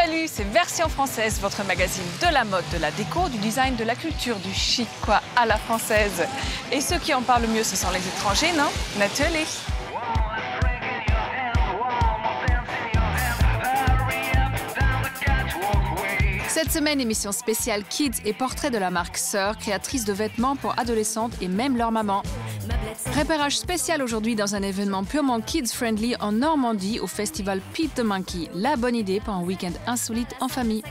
Salut, c'est Version Française, votre magazine de la mode, de la déco, du design, de la culture, du chic, quoi, à la française. Et ceux qui en parlent le mieux, ce sont les étrangers, non? Nathalie. Cette semaine, émission spéciale Kids et portrait de la marque Sœur, créatrice de vêtements pour adolescentes et même leur maman. Repérage spécial aujourd'hui dans un événement purement kids-friendly en Normandie au festival Pete the Monkey. La bonne idée pour un week-end insolite en famille.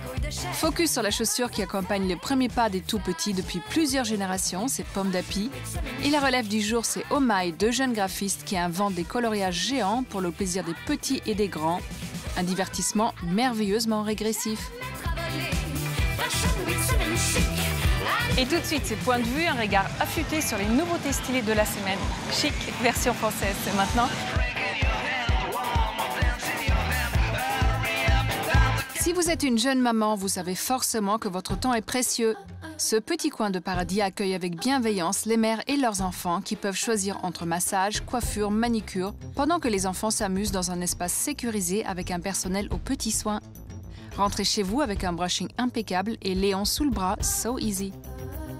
Focus sur la chaussure qui accompagne les premiers pas des tout-petits depuis plusieurs générations, c'est Pomme d'Api. Et la relève du jour, c'est Oh My, deux jeunes graphistes qui inventent des coloriages géants pour le plaisir des petits et des grands. Un divertissement merveilleusement régressif. Et tout de suite, c'est Point de vue, un regard affûté sur les nouveautés stylées de la semaine. Chic, version française, c'est maintenant. Si vous êtes une jeune maman, vous savez forcément que votre temps est précieux. Ce petit coin de paradis accueille avec bienveillance les mères et leurs enfants qui peuvent choisir entre massage, coiffure, manicure, pendant que les enfants s'amusent dans un espace sécurisé avec un personnel aux petits soins. Rentrez chez vous avec un brushing impeccable et Léon sous le bras, so easy.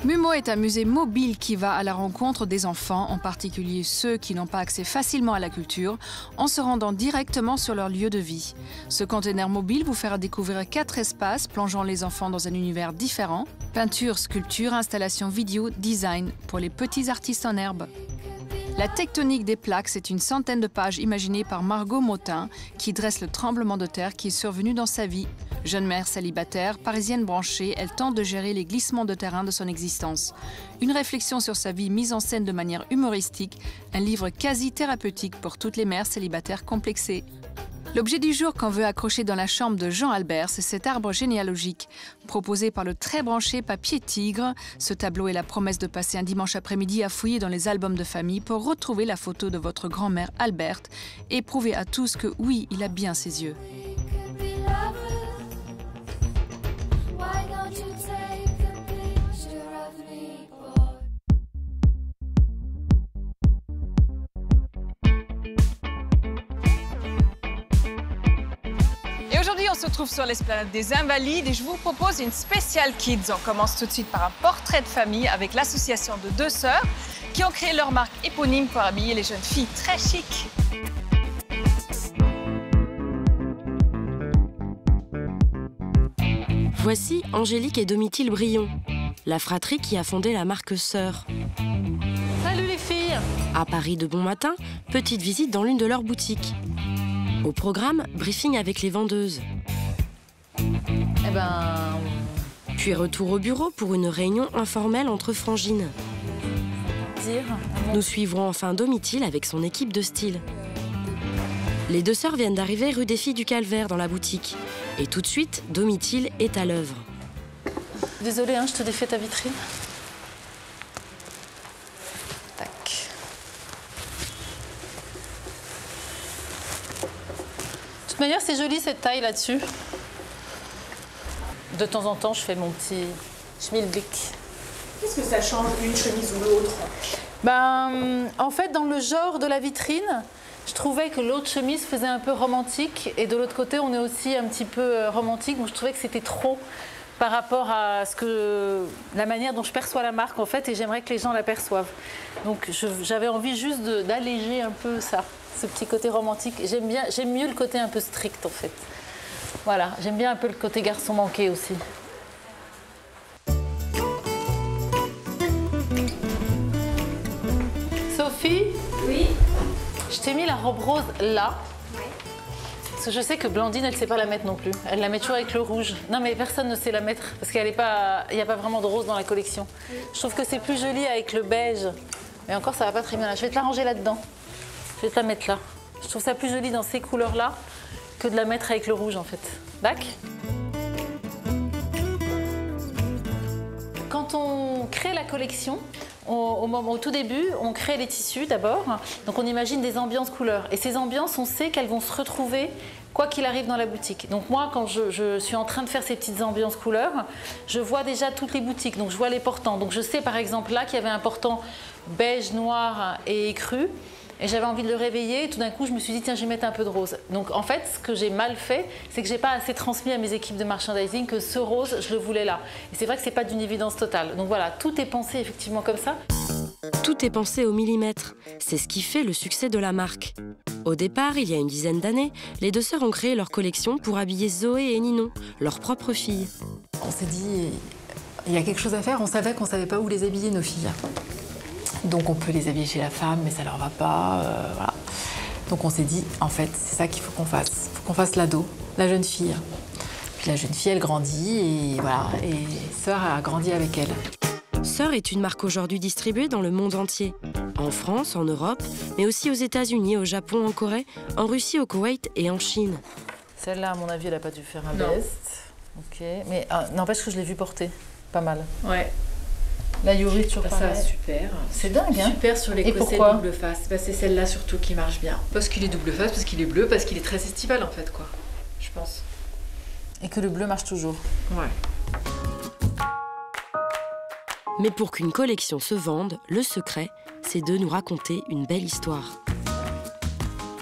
Mumo est un musée mobile qui va à la rencontre des enfants, en particulier ceux qui n'ont pas accès facilement à la culture, en se rendant directement sur leur lieu de vie. Ce conteneur mobile vous fera découvrir 4 espaces plongeant les enfants dans un univers différent. Peinture, sculpture, installation vidéo, design pour les petits artistes en herbe. La tectonique des plaques, c'est une centaine de pages imaginées par Margot Motin qui dresse le tremblement de terre qui est survenu dans sa vie. Jeune mère célibataire, parisienne branchée, elle tente de gérer les glissements de terrain de son existence. Une réflexion sur sa vie mise en scène de manière humoristique, un livre quasi thérapeutique pour toutes les mères célibataires complexées. L'objet du jour qu'on veut accrocher dans la chambre de Jean Albert, c'est cet arbre généalogique. Proposé par le très branché Papier Tigre, ce tableau est la promesse de passer un dimanche après-midi à fouiller dans les albums de famille pour retrouver la photo de votre grand-mère Alberte et prouver à tous que oui, il a bien ses yeux. Aujourd'hui, on se trouve sur l'esplanade des Invalides et je vous propose une spéciale Kids. On commence tout de suite par un portrait de famille avec l'association de 2 sœurs qui ont créé leur marque éponyme pour habiller les jeunes filles très chic. Voici Angélique et Domitille Brion, la fratrie qui a fondé la marque Sœur. Salut les filles! À Paris de bon matin, petite visite dans l'une de leurs boutiques. Au programme, briefing avec les vendeuses. Puis retour au bureau pour une réunion informelle entre frangines. Nous suivrons enfin Domitille avec son équipe de style. Les 2 sœurs viennent d'arriver rue des Filles du Calvaire dans la boutique. Et tout de suite, Domitille est à l'œuvre. Désolée, je te défais ta vitrine. Tac. De toute manière, c'est joli cette taille là-dessus. De temps en temps, je fais mon petit schmilblick. Qu'est-ce que ça change une chemise ou l'autre? En fait, dans le genre de la vitrine, je trouvais que l'autre chemise faisait un peu romantique. Et de l'autre côté, on est aussi un petit peu romantique. Donc je trouvais que c'était trop par rapport à la manière dont je perçois la marque, en fait. Et j'aimerais que les gens l'aperçoivent. Donc j'avais envie juste d'alléger un peu ça. Ce petit côté romantique. J'aime mieux le côté un peu strict en fait. Voilà, j'aime bien un peu le côté garçon manqué aussi. Sophie? Oui. Je t'ai mis la robe rose là. Oui. Parce que je sais que Blandine, elle ne sait pas la mettre non plus. Elle la met toujours avec le rouge. Non mais personne ne sait la mettre parce qu'il n'y a pas vraiment de rose dans la collection. Oui. Je trouve que c'est plus joli avec le beige. Mais encore, ça va pas très bien là. Je vais te la ranger là-dedans. Je vais te la mettre là. Je trouve ça plus joli dans ces couleurs-là que de la mettre avec le rouge, en fait. D'accord ? Quand on crée la collection, au tout début, on crée les tissus d'abord. Donc on imagine des ambiances couleurs. Et ces ambiances, on sait qu'elles vont se retrouver quoi qu'il arrive dans la boutique. Donc moi, quand je suis en train de faire ces petites ambiances couleurs, je vois déjà toutes les boutiques. Donc je vois les portants. Donc je sais par exemple là qu'il y avait un portant beige, noir et écru. et j'avais envie de le réveiller. Et tout d'un coup, je me suis dit, tiens, je vais mettre un peu de rose. Donc en fait, ce que j'ai mal fait, c'est que j'ai pas assez transmis à mes équipes de merchandising que ce rose, je le voulais là. Et c'est vrai que c'est pas d'une évidence totale. Donc voilà, tout est pensé effectivement comme ça. Tout est pensé au millimètre. C'est ce qui fait le succès de la marque. Au départ, il y a une dizaine d'années, les deux sœurs ont créé leur collection pour habiller Zoé et Ninon, leurs propres filles. On s'est dit, il y a quelque chose à faire. On savait qu'on ne savait pas où les habiller, nos filles. Donc on peut les habiller chez la femme, mais ça leur va pas. Voilà. Donc on s'est dit, en fait, c'est ça qu'il faut qu'on fasse. Il faut qu'on fasse l'ado, la jeune fille. Puis la jeune fille, elle grandit et voilà. Et Sœur a grandi avec elle. Sœur est une marque aujourd'hui distribuée dans le monde entier. En France, en Europe, mais aussi aux États-Unis, au Japon, en Corée, en Russie, au Koweït et en Chine. Celle-là, à mon avis, elle n'a pas dû faire un best. Ok, mais n'empêche que je l'ai vue porter. Pas mal. Ouais. La Yuri, toujours pareil. Ça, super. C'est dingue, hein. Super sur les cossets double face. Bah, c'est celle-là surtout qui marche bien. Parce qu'il est double face, parce qu'il est bleu, parce qu'il est très estival en fait, quoi. Je pense. Et que le bleu marche toujours. Ouais. Mais pour qu'une collection se vende, le secret, c'est de nous raconter une belle histoire.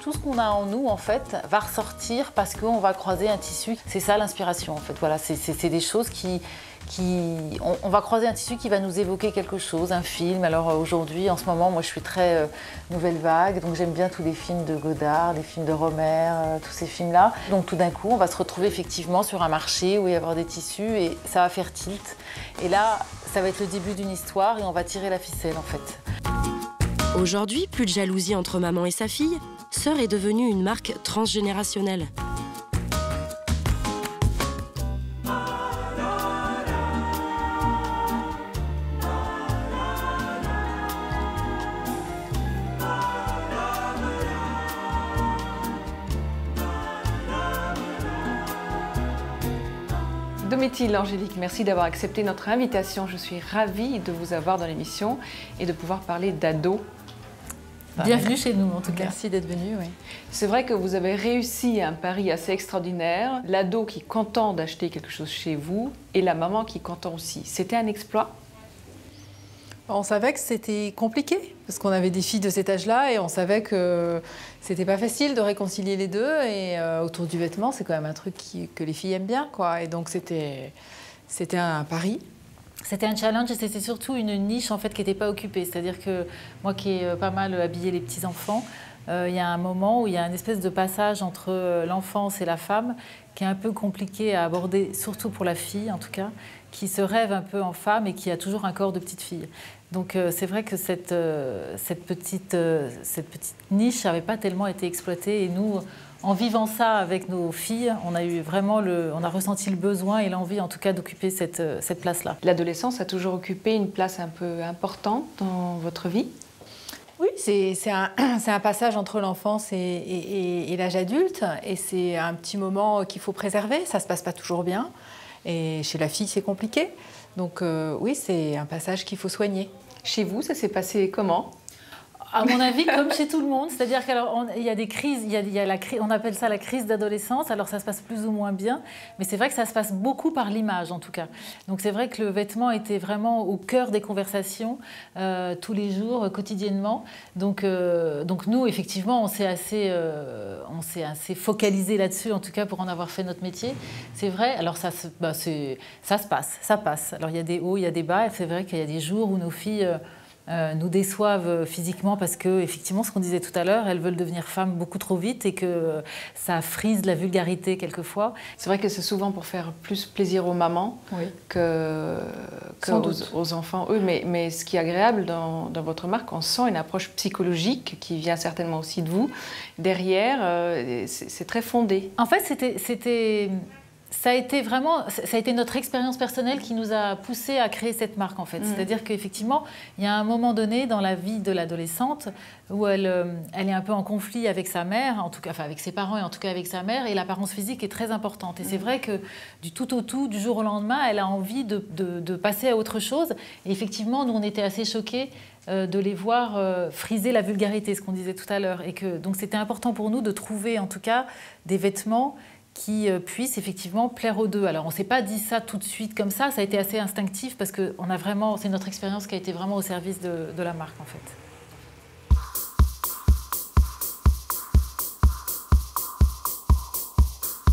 Tout ce qu'on a en nous, en fait, va ressortir parce qu'on va croiser un tissu. C'est ça l'inspiration, en fait. Voilà, c'est des choses on va croiser un tissu qui va nous évoquer quelque chose, un film. Alors aujourd'hui, en ce moment, moi je suis très nouvelle vague, donc j'aime bien tous les films de Godard, les films de Romer, tous ces films-là. Donc tout d'un coup, on va se retrouver effectivement sur un marché où il va y avoir des tissus et ça va faire tilt. Et là, ça va être le début d'une histoire et on va tirer la ficelle en fait. Aujourd'hui, plus de jalousie entre maman et sa fille, Sœur est devenue une marque transgénérationnelle. Domitille, Angélique, merci d'avoir accepté notre invitation. Je suis ravie de vous avoir dans l'émission et de pouvoir parler d'ado. Bienvenue chez nous, en tout cas. Merci d'être venue. Oui. C'est vrai que vous avez réussi un pari assez extraordinaire. L'ado qui est content d'acheter quelque chose chez vous et la maman qui est content aussi. C'était un exploit? On savait que c'était compliqué, parce qu'on avait des filles de cet âge-là et on savait que c'était pas facile de réconcilier les deux. Et autour du vêtement, c'est quand même un truc que les filles aiment bien, quoi. Et donc c'était un pari. C'était un challenge et c'était surtout une niche en fait, qui n'était pas occupée. C'est-à-dire que moi qui ai pas mal habillé les petits-enfants, il y a un moment où il y a une espèce de passage entre l'enfance et la femme qui est un peu compliqué à aborder, surtout pour la fille en tout cas, qui se rêve un peu en femme et qui a toujours un corps de petite fille. Donc c'est vrai que cette petite niche n'avait pas tellement été exploitée et nous, en vivant ça avec nos filles, on a eu vraiment on a ressenti le besoin et l'envie en tout cas d'occuper cette place-là. L'adolescence a toujours occupé une place un peu importante dans votre vie? Oui, c'est un passage entre l'enfance et l'âge adulte et c'est un petit moment qu'il faut préserver, ça ne se passe pas toujours bien et chez la fille c'est compliqué. Donc oui, c'est un passage qu'il faut soigner. Chez vous, ça s'est passé comment? À mon avis, comme chez tout le monde, c'est-à-dire qu'il y a des crises, on appelle ça la crise d'adolescence, alors ça se passe plus ou moins bien, mais c'est vrai que ça se passe beaucoup par l'image en tout cas. Donc c'est vrai que le vêtement était vraiment au cœur des conversations tous les jours, quotidiennement. Donc nous, effectivement, on s'est assez focalisé là-dessus, en tout cas pour en avoir fait notre métier. C'est vrai, alors ça se passe, ça passe. Alors il y a des hauts, il y a des bas, et c'est vrai qu'il y a des jours où nos filles nous déçoivent physiquement parce que, effectivement, ce qu'on disait tout à l'heure, elles veulent devenir femmes beaucoup trop vite et que ça frise la vulgarité quelquefois. C'est vrai que c'est souvent pour faire plus plaisir aux mamans aux enfants. Oui, mais ce qui est agréable dans votre marque, on sent une approche psychologique qui vient certainement aussi de vous. Derrière, c'est très fondé. En fait, ça a été notre expérience personnelle qui nous a poussé à créer cette marque en fait. C'est-à-dire qu'effectivement, il y a un moment donné dans la vie de l'adolescente où elle est un peu en conflit avec sa mère, en tout cas, enfin avec ses parents et en tout cas avec sa mère, et l'apparence physique est très importante. Et c'est vrai que du tout au tout, du jour au lendemain, elle a envie de passer à autre chose. Et effectivement, nous on était assez choqués de les voir friser la vulgarité, ce qu'on disait tout à l'heure. Et que donc c'était important pour nous de trouver en tout cas des vêtements qui puissent effectivement plaire aux deux. Alors on ne s'est pas dit ça tout de suite comme ça a été assez instinctif parce que c'est notre expérience qui a été vraiment au service de la marque en fait.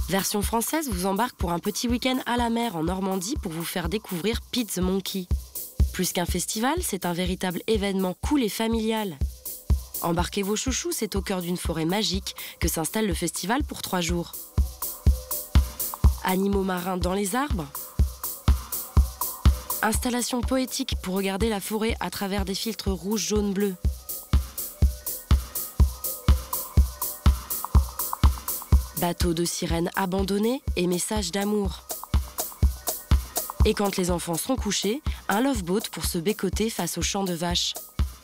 Version française vous embarque pour un petit week-end à la mer en Normandie pour vous faire découvrir Pete the Monkey. Plus qu'un festival, c'est un véritable événement cool et familial. Embarquez vos chouchous, c'est au cœur d'une forêt magique que s'installe le festival pour 3 jours. Animaux marins dans les arbres. Installation poétique pour regarder la forêt à travers des filtres rouges, jaunes, bleus. Bateaux de sirènes abandonnés et messages d'amour. Et quand les enfants sont couchés, un love-boat pour se bécoter face aux champs de vaches.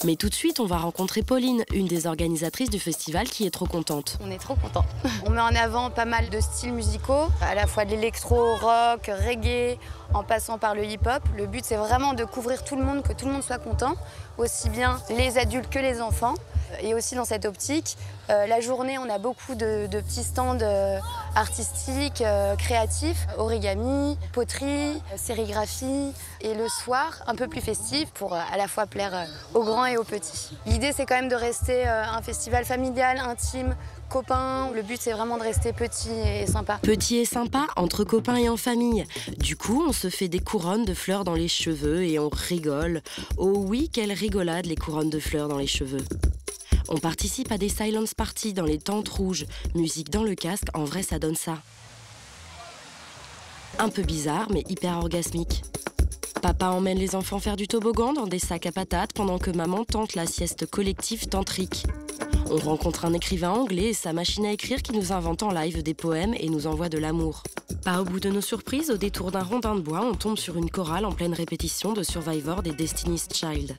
Mais tout de suite, on va rencontrer Pauline, une des organisatrices du festival qui est trop contente. On est trop contents. On met en avant pas mal de styles musicaux, à la fois de l'électro, rock, reggae, en passant par le hip-hop. Le but, c'est vraiment de couvrir tout le monde, que tout le monde soit content, aussi bien les adultes que les enfants. Et aussi dans cette optique, la journée, on a beaucoup de petits stands artistiques, créatifs, origami, poterie, sérigraphie. Et le soir, un peu plus festif pour à la fois plaire aux grands et aux petits. L'idée, c'est quand même de rester un festival familial, intime, copains. Le but, c'est vraiment de rester petit et sympa. Petit et sympa, entre copains et en famille. Du coup, on se fait des couronnes de fleurs dans les cheveux et on rigole. Oh oui, quelle rigolade, les couronnes de fleurs dans les cheveux. On participe à des silence parties dans les tentes rouges. Musique dans le casque, en vrai, ça donne ça. Un peu bizarre, mais hyper orgasmique. Papa emmène les enfants faire du toboggan dans des sacs à patates pendant que maman tente la sieste collective tantrique. On rencontre un écrivain anglais et sa machine à écrire qui nous invente en live des poèmes et nous envoie de l'amour. Pas au bout de nos surprises, au détour d'un rondin de bois, on tombe sur une chorale en pleine répétition de Survivor des Destiny's Child.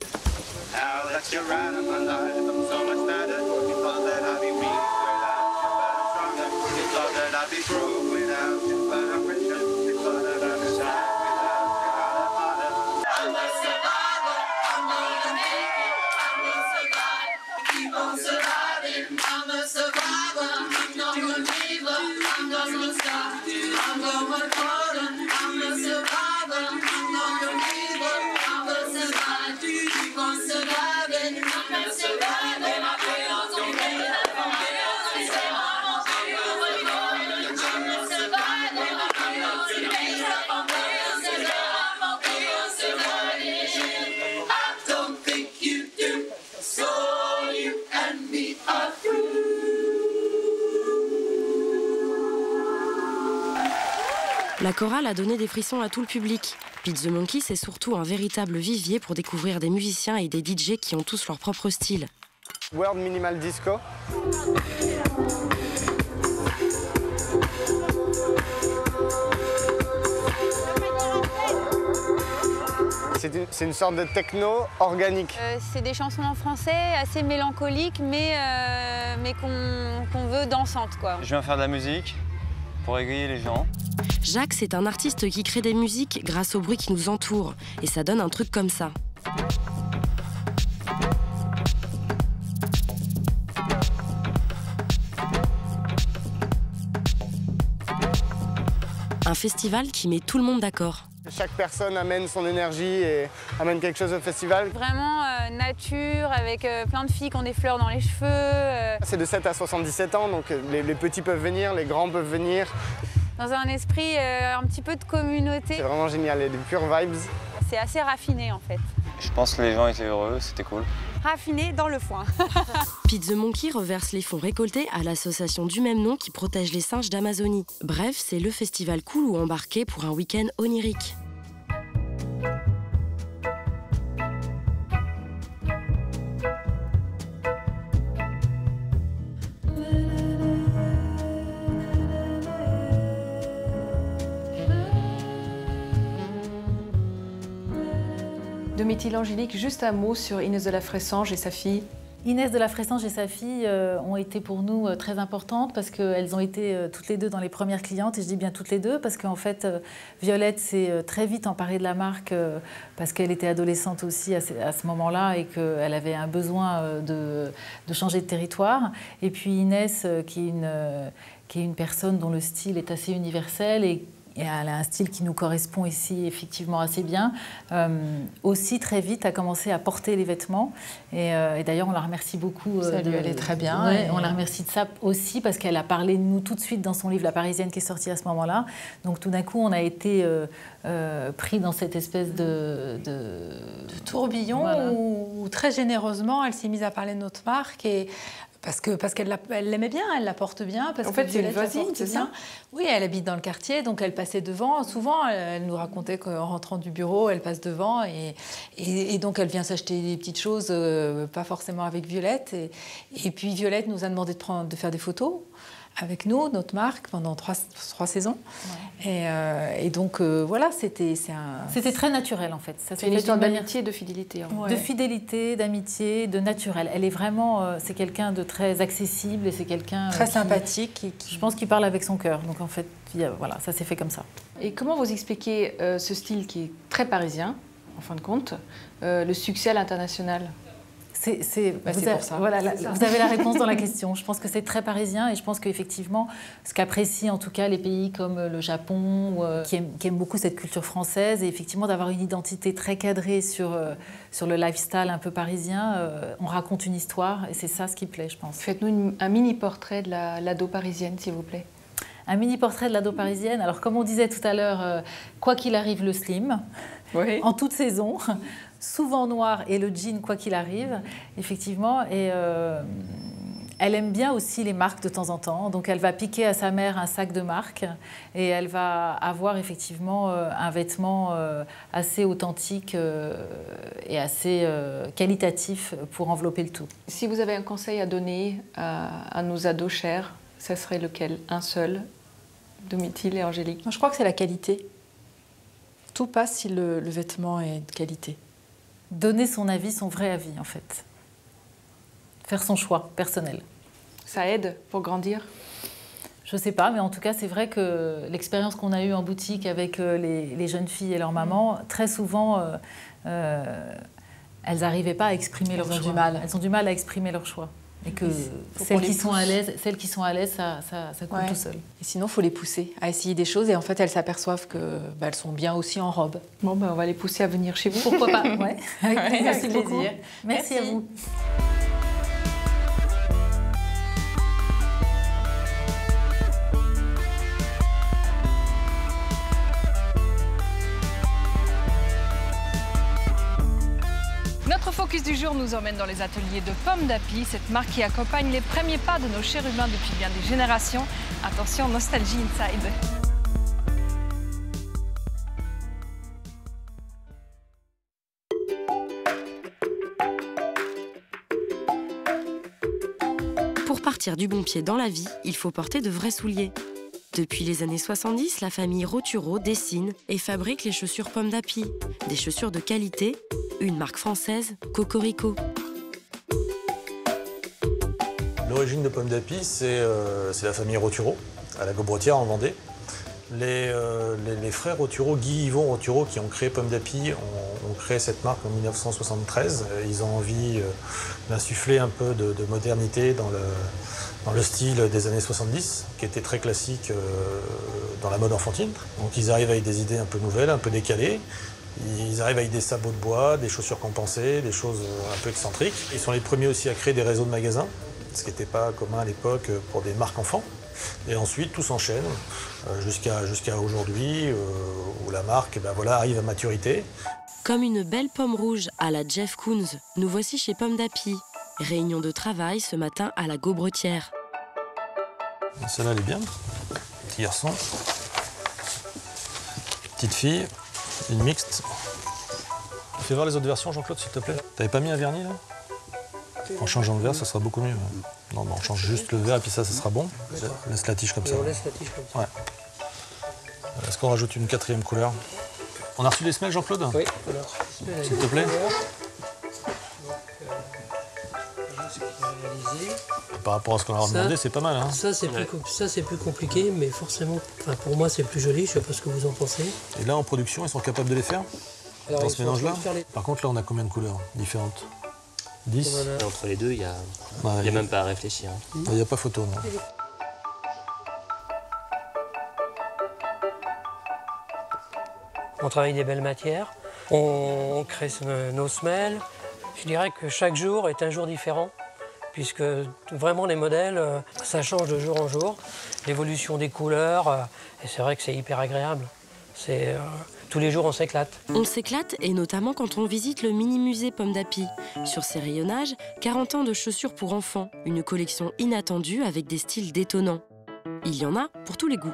La chorale a donné des frissons à tout le public. Pete the Monkey, c'est surtout un véritable vivier pour découvrir des musiciens et des DJ qui ont tous leur propre style. World Minimal Disco. C'est une sorte de techno organique. C'est des chansons en français assez mélancoliques, mais qu'on veut dansantes, quoi. Je viens faire de la musique pour égayer les gens. Jacques, c'est un artiste qui crée des musiques grâce au bruit qui nous entoure. Et ça donne un truc comme ça. Un festival qui met tout le monde d'accord. Chaque personne amène son énergie et amène quelque chose au festival. Vraiment nature, avec plein de filles qui ont des fleurs dans les cheveux. C'est de 7 à 77 ans, donc les petits peuvent venir, les grands peuvent venir. Dans un esprit un petit peu de communauté. C'est vraiment génial, il y a des pures vibes. C'est assez raffiné en fait. Je pense que les gens étaient heureux, c'était cool. Raffiné dans le foin. Pete the Monkey reverse les fonds récoltés à l'association du même nom qui protège les singes d'Amazonie. Bref, c'est le festival cool où embarquer pour un week-end onirique. Domitille Angélique, juste un mot sur Inès de la Fressange et sa fille. Inès de la Fressange et sa fille ont été pour nous très importantes parce qu'elles ont été toutes les deux dans les premières clientes. Et je dis bien toutes les deux parce qu'en fait, Violette s'est très vite emparée de la marque parce qu'elle était adolescente aussi à ce moment-là et qu'elle avait un besoin de changer de territoire. Et puis Inès, qui est une personne dont le style est assez universel et elle a un style qui nous correspond ici effectivement assez bien, aussi très vite a commencé à porter les vêtements. Et d'ailleurs, on la remercie beaucoup. Ça lui allait très bien. Ouais, on la remercie de ça aussi parce qu'elle a parlé de nous tout de suite dans son livre La Parisienne qui est sorti à ce moment-là. Donc tout d'un coup, on a été pris dans cette espèce de tourbillon voilà. où très généreusement, elle s'est mise à parler de notre marque et parce qu'elle l'aimait bien, elle la porte bien. Parce en fait, c'est une voisine, c'est ça ? Oui, elle habite dans le quartier, donc elle passait devant. Souvent, elle nous racontait qu'en rentrant du bureau, elle passe devant et donc elle vient s'acheter des petites choses, pas forcément avec Violette. Et puis Violette nous a demandé de faire des photos avec nous, notre marque, pendant 3 saisons. Ouais. Et donc, voilà, c'était très naturel, en fait. C'est une histoire d'amitié et de fidélité. Ouais. De fidélité, d'amitié, de naturel. Elle est vraiment... c'est quelqu'un de très accessible et c'est quelqu'un... Très sympathique. Je pense qu'il parle avec son cœur. Donc, en fait, voilà, ça s'est fait comme ça. Et comment vous expliquez ce style qui est très parisien, en fin de compte, le succès à l'international ? C'est pour ça. Voilà, vous avez la réponse dans la question. Je pense que c'est très parisien et je pense qu'effectivement, ce qu'apprécient en tout cas les pays comme le Japon, qui aiment beaucoup cette culture française, et effectivement d'avoir une identité très cadrée sur le lifestyle un peu parisien, on raconte une histoire et c'est ça ce qui plaît, je pense. Faites-nous un mini-portrait de l'ado parisienne, s'il vous plaît. Un mini-portrait de l'ado parisienne. Alors, comme on disait tout à l'heure, quoi qu'il arrive, le slim, oui. En toute saison. Souvent noir et le jean quoi qu'il arrive, effectivement. Et elle aime bien aussi les marques de temps en temps. Donc elle va piquer à sa mère un sac de marque et elle va avoir effectivement un vêtement assez authentique et assez qualitatif pour envelopper le tout. Si vous avez un conseil à donner à nos ados chers, ça serait lequel ? Un seul, Domitille et Angélique ? Je crois que c'est la qualité. Tout passe si le vêtement est de qualité. Donner son avis, son vrai avis, en fait. Faire son choix personnel. Ça aide pour grandir ? Je ne sais pas, mais en tout cas, c'est vrai que l'expérience qu'on a eue en boutique avec les jeunes filles et leurs mamans, très souvent, elles n'arrivaient pas à exprimer leur choix. Elles ont du mal à exprimer leur choix. Et que celles qui sont à l'aise, ça coule tout seul. Et sinon, il faut les pousser à essayer des choses et en fait, elles s'aperçoivent qu'elles sont bien aussi en robe. Bon, on va les pousser à venir chez vous. Pourquoi pas ? Ouais. Merci beaucoup. Merci à vous. Notre focus du jour nous emmène dans les ateliers de Pomme d'Api, cette marque qui accompagne les premiers pas de nos chers humains depuis bien des générations. Attention, Nostalgie Inside. Pour partir du bon pied dans la vie, il faut porter de vrais souliers. Depuis les années 70, la famille Roturo dessine et fabrique les chaussures Pomme d'Api. Des chaussures de qualité, une marque française, Cocorico. L'origine de Pomme d'Api, c'est la famille Roturo, à la Gobrotière en Vendée. Les frères Roturo, Guy et Yvon Roturo, qui ont créé Pomme d'Api, ont créé cette marque en 1973. Ils ont envie d'insuffler un peu de modernité dans le style des années 70, qui était très classique dans la mode enfantine. Donc ils arrivent avec des idées un peu nouvelles, un peu décalées. Ils arrivent avec des sabots de bois, des chaussures compensées, des choses un peu excentriques. Ils sont les premiers aussi à créer des réseaux de magasins, ce qui n'était pas commun à l'époque pour des marques enfants. Et ensuite, tout s'enchaîne jusqu'à aujourd'hui, où la marque arrive à maturité. Comme une belle pomme rouge à la Jeff Koons, nous voici chez Pomme d'Api. Réunion de travail ce matin à la Gaubretière. Celle-là, elle est bien. Petit garçon. Petite fille. Une mixte. Fais voir les autres versions, Jean-Claude, s'il te plaît. T'avais pas mis un vernis, là ? En changeant le verre, ça sera beaucoup mieux. Non, on change juste le verre et puis ça sera bon. Laisse la tige comme ça. On laisse la tige comme ça. Ouais. Est-ce qu'on rajoute une 4e couleur ? On a reçu les semelles, Jean-Claude ? Oui. S'il te plaît. Par rapport à ce qu'on leur a demandé, c'est pas mal. Hein. Ça, c'est plus compliqué, mais forcément, pour moi, c'est plus joli. Je sais pas ce que vous en pensez. Et là, en production, ils sont capables de les faire ? Alors, dans ce mélange-là ? Par contre, là, on a combien de couleurs différentes ? 10 ? Voilà. Entre les deux, il n'y a, y a même pas à réfléchir. Il n'y a pas photo, non. On travaille des belles matières, on crée nos semelles. Je dirais que chaque jour est un jour différent, puisque vraiment les modèles, ça change de jour en jour. L'évolution des couleurs, et c'est vrai que c'est hyper agréable. Tous les jours, on s'éclate. On s'éclate, et notamment quand on visite le mini-musée Pomme d'Api. Sur ses rayonnages, 40 ans de chaussures pour enfants, une collection inattendue avec des styles détonnants. Il y en a pour tous les goûts.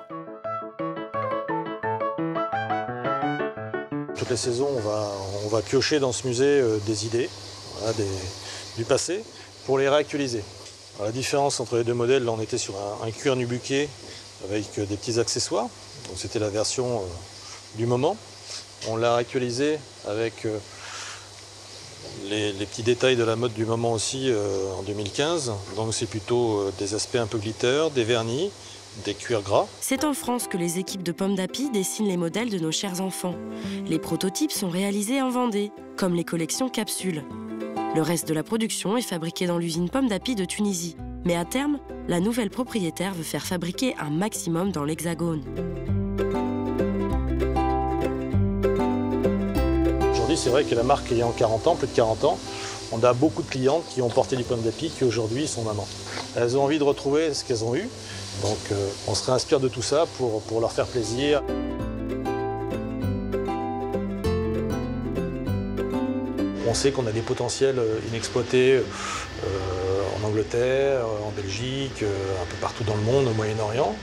Toutes les saisons, on va piocher dans ce musée des idées, voilà, du passé, pour les réactualiser. Alors, la différence entre les deux modèles, là on était sur un cuir nubuqué avec des petits accessoires. Donc c'était la version du moment. On l'a actualisé avec les petits détails de la mode du moment aussi en 2015. Donc c'est plutôt des aspects un peu glitter, des vernis, des cuirs gras. C'est en France que les équipes de Pomme d'Api dessinent les modèles de nos chers enfants. Les prototypes sont réalisés en Vendée, comme les collections capsules. Le reste de la production est fabriqué dans l'usine Pomme d'Api de Tunisie. Mais à terme, la nouvelle propriétaire veut faire fabriquer un maximum dans l'Hexagone. Aujourd'hui, c'est vrai que la marque ayant 40 ans, plus de 40 ans, on a beaucoup de clientes qui ont porté du Pomme d'Api qui aujourd'hui sont mamans. Elles ont envie de retrouver ce qu'elles ont eu, donc on se réinspire de tout ça pour leur faire plaisir. On sait qu'on a des potentiels inexploités en Angleterre, en Belgique, un peu partout dans le monde, au Moyen-Orient.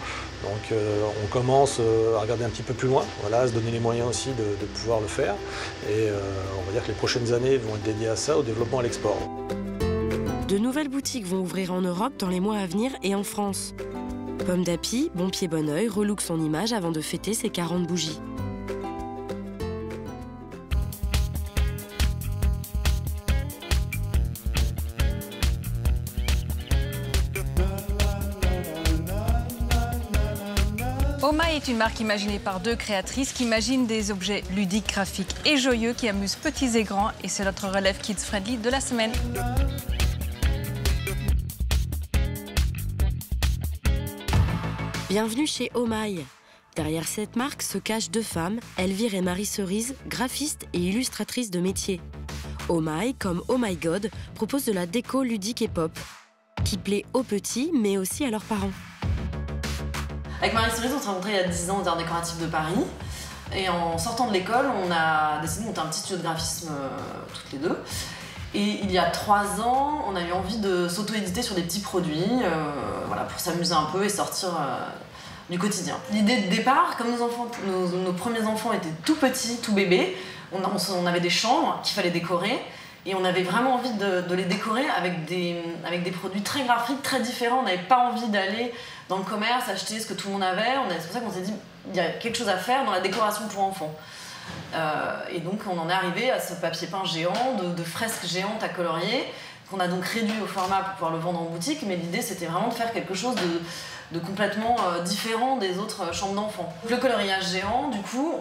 Donc on commence à regarder un petit peu plus loin, voilà, à se donner les moyens aussi de pouvoir le faire. Et on va dire que les prochaines années vont être dédiées à ça, au développement et à l'export. De nouvelles boutiques vont ouvrir en Europe dans les mois à venir et en France. Pomme d'Api, bon pied bon oeil, relook son image avant de fêter ses 40 bougies. Omaï est une marque imaginée par deux créatrices qui imaginent des objets ludiques, graphiques et joyeux qui amusent petits et grands. Et c'est notre relève Kids Friendly de la semaine. Bienvenue chez Omaï. Derrière cette marque se cachent deux femmes, Elvire et Marie Cerise, graphistes et illustratrices de métier. Omaï, comme Oh My God, propose de la déco ludique et pop, qui plaît aux petits mais aussi à leurs parents. Avec Marie Cerise, on s'est rencontrés il y a 10 ans au Art décoratif de Paris. Et en sortant de l'école, on a décidé de monter un petit studio de graphisme toutes les deux. Et il y a 3 ans, on a eu envie de s'auto-éditer sur des petits produits, voilà, pour s'amuser un peu et sortir du quotidien. L'idée de départ, comme nos premiers enfants étaient tout petits, tout bébés, on avait des chambres qu'il fallait décorer. Et on avait vraiment envie de les décorer avec des produits très graphiques, très différents. On n'avait pas envie d'aller dans le commerce, acheter ce que tout le monde avait. C'est pour ça qu'on s'est dit, il y a quelque chose à faire dans la décoration pour enfants. Et donc on en est arrivé à ce papier peint géant, de fresques géantes à colorier, qu'on a donc réduit au format pour pouvoir le vendre en boutique. Mais l'idée, c'était vraiment de faire quelque chose de complètement différent des autres chambres d'enfants. Le coloriage géant, du coup,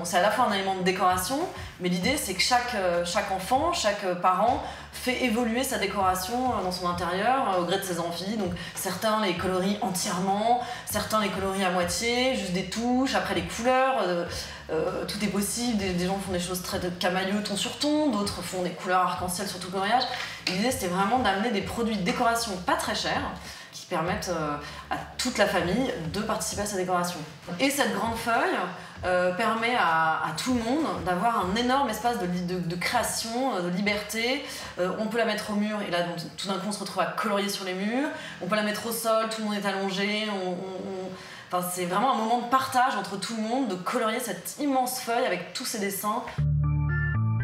c'est à la fois un élément de décoration, mais l'idée c'est que chaque enfant, chaque parent fait évoluer sa décoration dans son intérieur au gré de ses envies. Donc certains les colorient entièrement, certains les colorient à moitié, juste des touches, après les couleurs, tout est possible. Des gens font des choses très camailleux, ton sur ton, d'autres font des couleurs arc-en-ciel sur tout le coloriage. L'idée c'était vraiment d'amener des produits de décoration pas très chers, qui permettent à toute la famille de participer à sa décoration. Et cette grande feuille permet à tout le monde d'avoir un énorme espace de création, de liberté. On peut la mettre au mur et là donc, tout d'un coup on se retrouve à colorier sur les murs. On peut la mettre au sol, tout le monde est allongé. Enfin, c'est vraiment un moment de partage entre tout le monde, de colorier cette immense feuille avec tous ces dessins.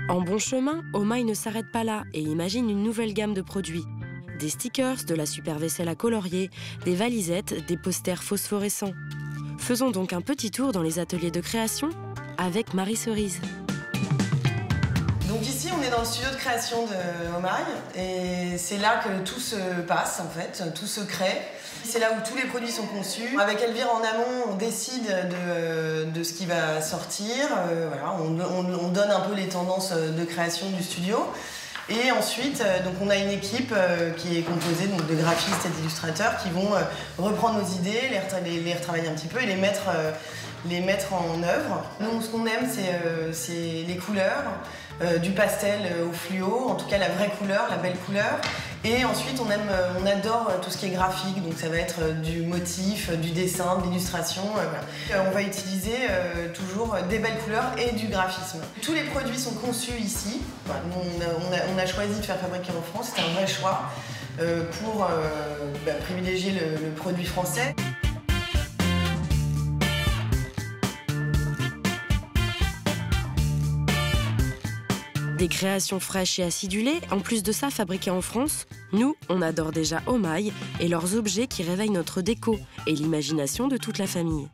En bon chemin, Omaï ne s'arrête pas là et imagine une nouvelle gamme de produits. Des stickers, de la super vaisselle à colorier, des valisettes, des posters phosphorescents. Faisons donc un petit tour dans les ateliers de création avec Marie Cerise. Donc ici, on est dans le studio de création de Omaï et c'est là que tout se passe en fait, tout se crée. C'est là où tous les produits sont conçus. Avec Elvire en amont, on décide de ce qui va sortir. Voilà, on donne un peu les tendances de création du studio. Et ensuite, donc on a une équipe qui est composée donc, de graphistes et d'illustrateurs qui vont reprendre nos idées, les retravailler un petit peu et les mettre les mettre en œuvre. Nous, ce qu'on aime, c'est les couleurs, du pastel au fluo, en tout cas la vraie couleur, la belle couleur. Et ensuite, on adore tout ce qui est graphique, donc ça va être du motif, du dessin, de l'illustration. Voilà. On va utiliser toujours des belles couleurs et du graphisme. Tous les produits sont conçus ici. Voilà, on a choisi de faire fabriquer en France, c'était un vrai choix pour privilégier le produit français. Des créations fraîches et acidulées, en plus de ça fabriquées en France, nous, on adore déjà Omaï et leurs objets qui réveillent notre déco et l'imagination de toute la famille.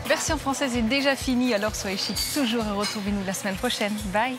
Version française est déjà finie, alors soyez chic toujours et retrouvez-nous la semaine prochaine. Bye!